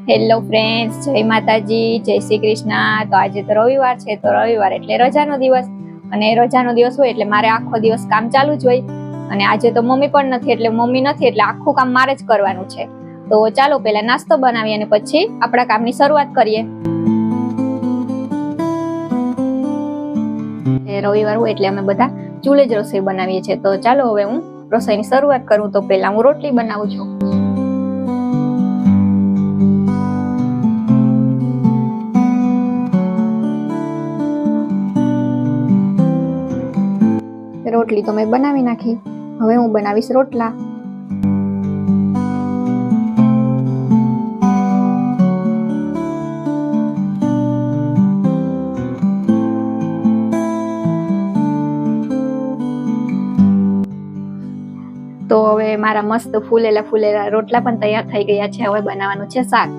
Hello friends, જય માતાજી, જય શ્રી કૃષ્ણ। તો આજે તો રવિવાર છે, તો રવિવાર એટલે રજાનો દિવસ, અને રજાનો દિવસ હોય એટલે મારે આખો દિવસ કામ ચાલુ જ હોય। અને આજે તો મમ્મી પણ નથી એટલે આખું કામ મારે જ કરવાનું છે। તો ચાલો પહેલા નાસ્તો બનાવીએ અને પછી આપણા કામની શરૂઆત કરીએ। રવિવાર હોય એટલે અમે બધા ચૂલે જ રસોઈ બનાવીએ છીએ। તો ચાલો હવે હું રસોઈની શરૂઆત કરું। તો પહેલા હું રોટલી બનાવું છું। રોટલી તો મેં બનાવી નાખી, હવે હું બનાવીશ રોટલા। તો હવે મારા મસ્ત ફૂલેલા રોટલા પણ તૈયાર થઈ ગયા છે। હવે બનાવવાનું છે શાક।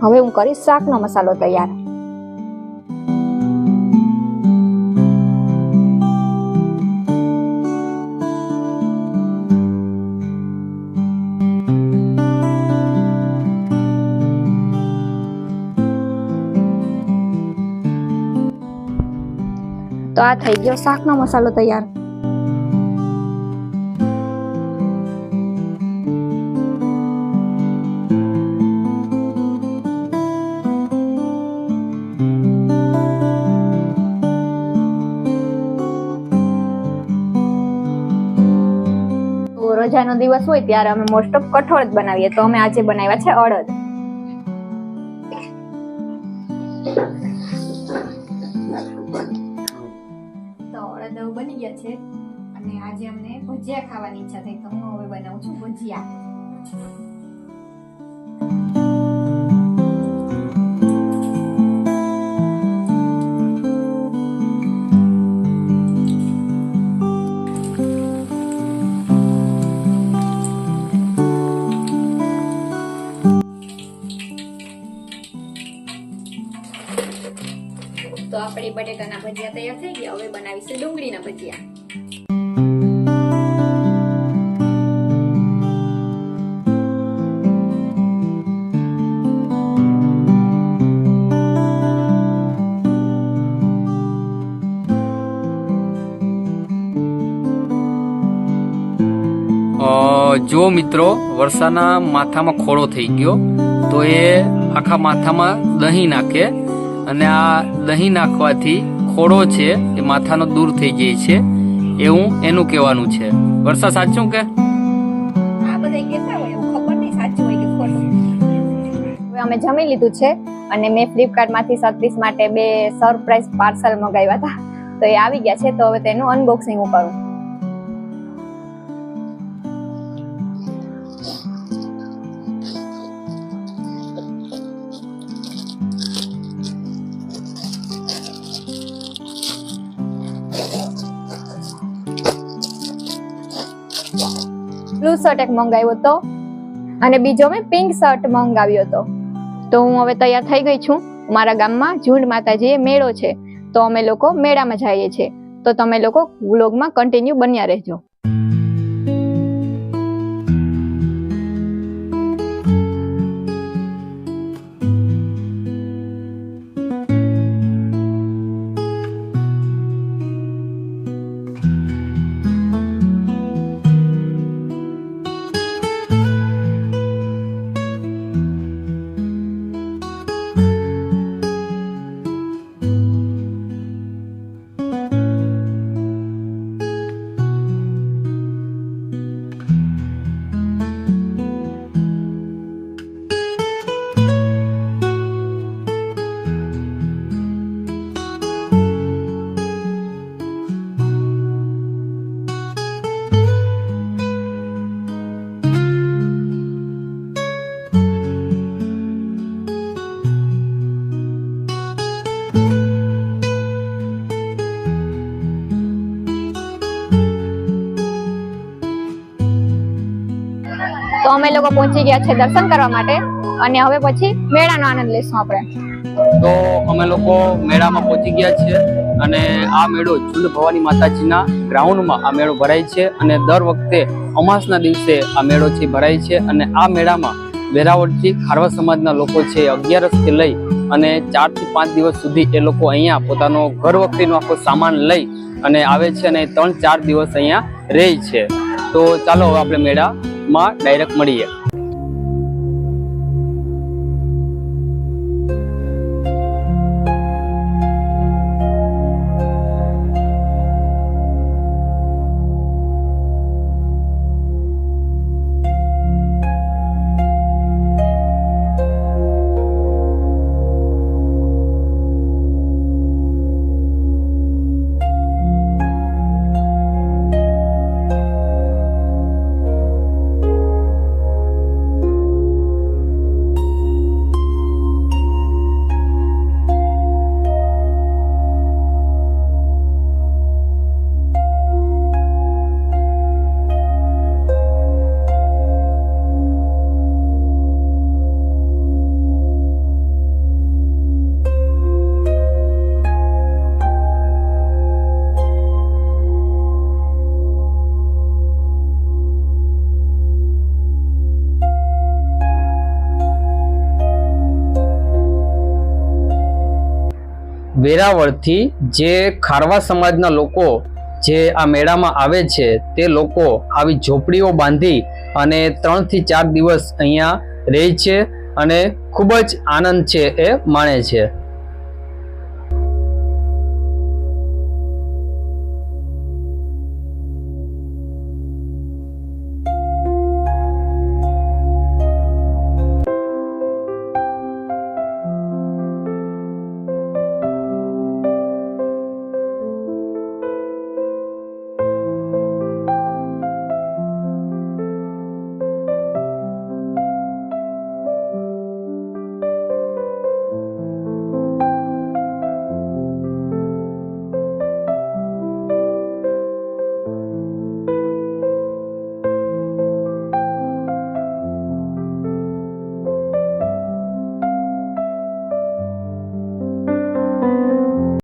હવે હું કરીશ શાકનો મસાલો તૈયાર। તો આ થઈ ગયો શાકનો મસાલો તૈયાર। રજાનો દિવસ હોય ત્યારે અમે મોસ્ટ ઓફ કઠોળ જ બનાવીએ। તો અમે આજે બનાવ્યા છે અડદ। તો અડદ બની ગયા છે અને આજે અમને ભજીયા ખાવાની ઈચ્છા થઈ, તો હું હવે બનાવું છું ભજીયા। તો આપણી બટેટાના ભજીયા તૈયાર થઈ ગયા। હવે બનાવીશું ડુંગળીના ભજીયા। જો મિત્રો, વર્ષાના માથામાં ખોળો થઈ ગયો, તો એ આખા માથામાં દહીં નાખે, અને આ દહીં નાખવાથી ખોળો છે એ માથાનો દૂર થઈ જાય છે, એવું એનું કહેવાનું છે। વર્ષા, સાચું કે? આ બધા કહેતા હોય, એવું ખબર નહીં સાચું હોય કે ખોટું। હવે અમે જમી લીધું છે અને મેં ફ્લિપકાર્ટમાંથી સતીશ માટે 2 સરપ્રાઈઝ પાર્સલ મંગાવ્યા હતા, તો એ આવી ગયા છે। તો હવે તેનું અનબોક્સિંગ હું કરું। બ્લુ શર્ટ એક મંગાવ્યો હતો અને બીજો મેં પિંક શર્ટ મંગાવ્યો હતો। તો હું હવે તૈયાર થઈ ગઈ છું। મારા ગામમાં ઝુંડ માતાજીએ મેળો છે, તો અમે લોકો મેળામાં જઈએ છીએ। તો તમે લોકો વ્લોગમાં કન્ટિન્યુ બન્યા રહેજો। તો અમે લોકો પહોંચી ગયા છે દર્શન કરવા માટે, અને હવે પછી મેળાનો આનંદ લેશું આપણે। તો અમે લોકો મેળામાં પહોંચી ગયા છીએ, અને આ મેળો ઝુંડ ભવાની માતાજીના ગ્રાઉન્ડમાં આ મેળો ભરાય છે, અને દર વખતે અમાસના દિવસે આ મેળો છે ભરાય છે। અને આ મેળામાં વેરાવળથી ખારવા સમાજના લોકો છે 11 લઈ અને 4 થી 5 દિવસ સુધી એ લોકો અહીંયા પોતાનો ઘર વખરીનો આખો સામાન લઈ અને આવે છે અને 3-4 દિવસ અહીંયા રહે છે. તો ચાલો હવે આપણે મેળામાં ડાયરેક્ટ મળીએ. વેરાવળથી જે ખારવા સમાજના લોકો જે આ મેળામાં આવે છે તે લોકો આવી ઝોપડીઓ બાંધી અને 3 થી 4 દિવસ અહીંયા રહે છે અને ખૂબ જ આનંદ છે એ માણે છે.